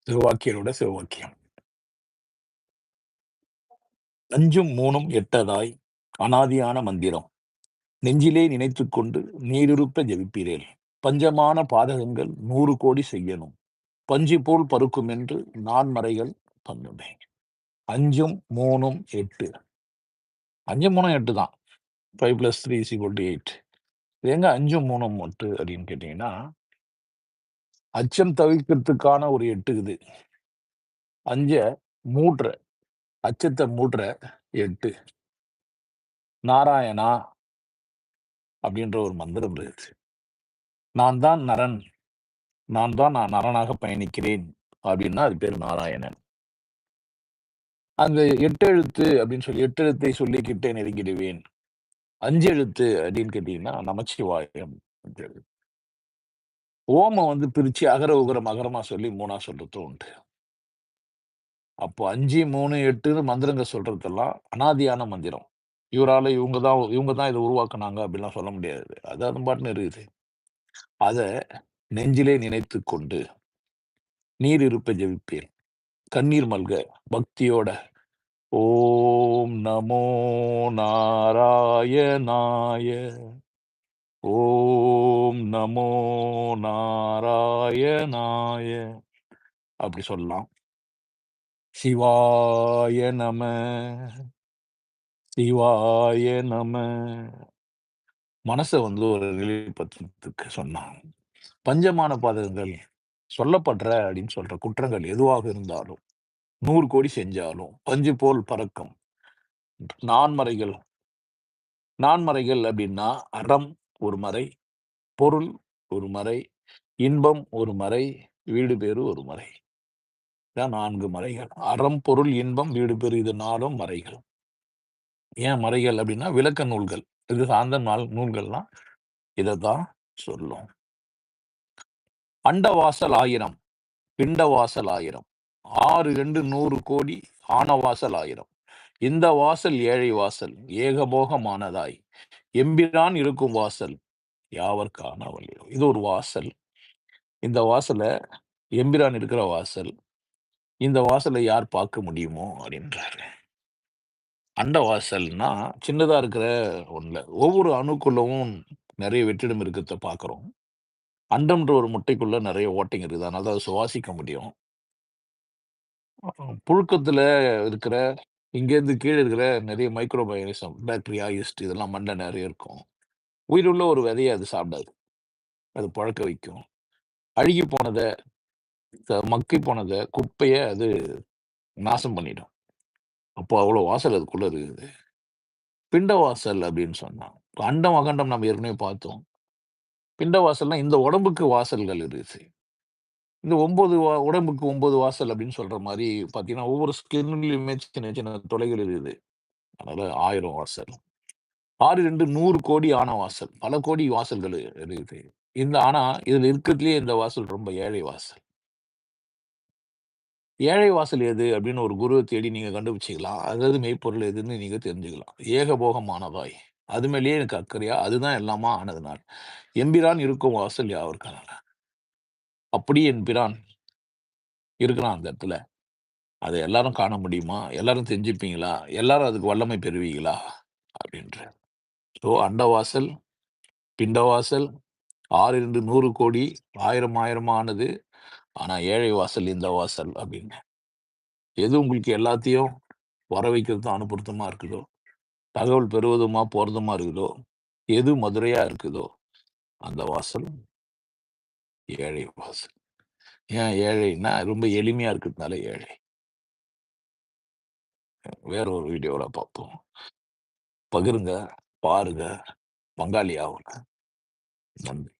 சிவவாக்கியரோட சிவவாக்கியம். அஞ்சும் மூணும் எட்டதாய் அனாதியான மந்திரம். நெஞ்சிலே நினைத்துக் கொண்டு நீருருப்ப ஜெபிப்பீரேல். பஞ்சமான பாதகங்கள் 100 கோடி செய்யணும். பஞ்சு போல் பருக்கும் என்று நான்மறைகள் பண்ணுமே. அஞ்சும் மூணும் எட்டு. 5 3 8 தான். 5 + 3 = 8. இது எங்க 5 3 8 அப்படின்னு கேட்டீங்கன்னா, அச்சம் தவிர்க்கிறதுக்கான ஒரு 8 இது. 5 மூட்ற, அச்சத்தை மூட்ற 8. நாராயணா அப்படின்ற ஒரு மந்திரம் இருக்கு. நான் தான் நரன். நான் நரனாக பயணிக்கிறேன் அப்படின்னா அது பேர் நாராயணன். அந்த 8 எழுத்து அப்படின்னு சொல்லி 8 எழுத்தை சொல்லிக்கிட்டே நெருங்கிடுவேன். 5 எழுத்து அப்படின்னு கேட்டீங்கன்னா நமச்சிவாயம். ஓமம் வந்து பிரிச்சு அகர, உகரம், மகரமா சொல்லி 3ஆ சொல்றதும் உண்டு. அப்போ 5, 3, 8ன்னு மந்திரங்க சொல்றதெல்லாம் அனாதியான மந்திரம். இவங்க தான் இத உருவாக்குனாங்க அப்படிலாம் சொல்ல முடியாது. அது அது பாட்டுன்னு இருக்குது. அத நெஞ்சிலே நினைத்துக் கொண்டு நீர் இருப்ப ஜெபிப்பேன். கண்ணீர் மல்க பக்தியோட ஓம் நமோ நாராயணாய. ஓம் நமோ நாராயணாய. அப்படி சொல்லலாம். சிவாய நம. சிவாய நம. மனச வந்து ஒரு நிலைப்படுத்துறதுக்கு சொன்னாங்க. பஞ்சமான பாதகங்கள் சொல்லப்படுற அப்படின்னு சொல்ற குற்றங்கள் எதுவாக இருந்தாலும் 100 கோடி செஞ்சாலும் பஞ்சு போல் பறக்கும். நான்மறைகள் நான்மறைகள் அப்படின்னா அறம் ஒரு மறை, பொருள் ஒரு மறை, இன்பம் ஒரு மறை, வீடு பேறு ஒரு மறை. இதான் 4 மறைகள். அறம், பொருள், இன்பம், வீடு பேறு இது 4ம் மறைகள். ஏன் மறைகள் அப்படின்னா விளக்க நூல்கள். இது சார்ந்த நூல்கள்லாம் இதத்தான் சொல்லும். அண்டவாசல் 1000, பிண்டவாசல் 1000, 6 2 100 கோடி ஆனவாசல் 1000. இந்த வாசல் ஏழை வாசல் ஏகபோகமானதாய் எம்பிரான் இருக்கும் வாசல் யாவர்க்கான வழி. இது ஒரு வாசல். இந்த வாசல எம்பிரான் இருக்கிற வாசல். இந்த வாசலை யார் பார்க்க முடியுமோ அப்படின்றாரு. அண்ட வாசல்னா சின்னதா இருக்கிற ஒண்ணுல ஒவ்வொரு அணுக்குள்ளவும் நிறைய வெற்றிடம் இருக்கிறத பார்க்கிறோம். அண்டம்ன்ற ஒரு முட்டைக்குள்ள நிறைய ஓட்டைங்க இருக்குது. அதனால அதை சுவாசிக்க முடியும். புழுக்கத்துல இருக்கிற இங்கேருந்து கீழே இருக்கிற நிறைய மைக்ரோபயானிசம், பாக்டீரியா, ஈஸ்ட் இதெல்லாம் மண்ட நிறைய இருக்கும். உயிருள்ள ஒரு விதையை அது சாப்பிடாது. அது பழக்க வைக்கும். அழுகி போனத, மக்கி போனத, குப்பைய அது நாசம் பண்ணிடும். அப்போ அவ்வளோ வாசல் அதுக்குள்ள இருக்குது. பிண்ட வாசல் அப்படின்னு சொன்னா, அண்டம், அகண்டம் நம்ம ஏற்கனவே பார்த்தோம். பிண்ட வாசல்னா இந்த உடம்புக்கு வாசல்கள் இருக்குது. இந்த 9 உடம்புக்கு 9 வாசல் அப்படின்னு சொல்ற மாரி பார்த்தீங்கன்னா, ஒவ்வொரு ஸ்கின்லயுமே சின்ன சின்ன துளைகள் இருக்குது. அதனால 1000 வாசல். 6 2 100 கோடி ஆன வாசல். பல கோடி வாசல்கள் இருக்குது. ஆனா இதுல இருக்கிறதுலயே இந்த வாசல் ரொம்ப ஏழை வாசல். ஏழை வாசல் எது அப்படின்னு ஒரு குருவ தேடி நீங்க கண்டுபிடிச்சுக்கலாம். அதாவது மெய்ப்பொருள் எதுன்னு நீங்க தெரிஞ்சுக்கலாம். ஏகபோகமானதாய். அது மேலேயே எனக்கு அக்கறையா, அதுதான் எல்லாமா ஆனதுனால். எம்பிரான் இருக்கும் வாசல் யாவர்க்கான. அப்படி என் பிரான் இருக்கிறான் அந்த இடத்துல. அத எல்லாரும் காண முடியுமா? எல்லாரும் தெரிஞ்சுப்பீங்களா? எல்லாரும் அதுக்கு வல்லமை பெறுவீங்களா? அப்படின்றார். ஸோ அண்டவாசல், பிண்டவாசல், 6 2 100 கோடி, 1000 1000 ஆனது. ஆனா ஏழை வாசல் இந்த வாசல் அப்படின்னு. எது உங்களுக்கு எல்லாத்தையும் வர வைக்கிறதும் அனுப்புறதுமா இருக்குதோ, தகவல் பெறுவதுமா போறதுமா இருக்குதோ, எது மதுரையா இருக்குதோ, அந்த வாசல் ஏழை வாசல். ஏன் ஏழைன்னா ரொம்ப எளிமையா இருக்கிறதுனால ஏழை. வேற ஒரு வீடியோல பார்ப்போம். பகிருங்க, பாருங்க, பங்காளி ஆவுங்க. நன்றி.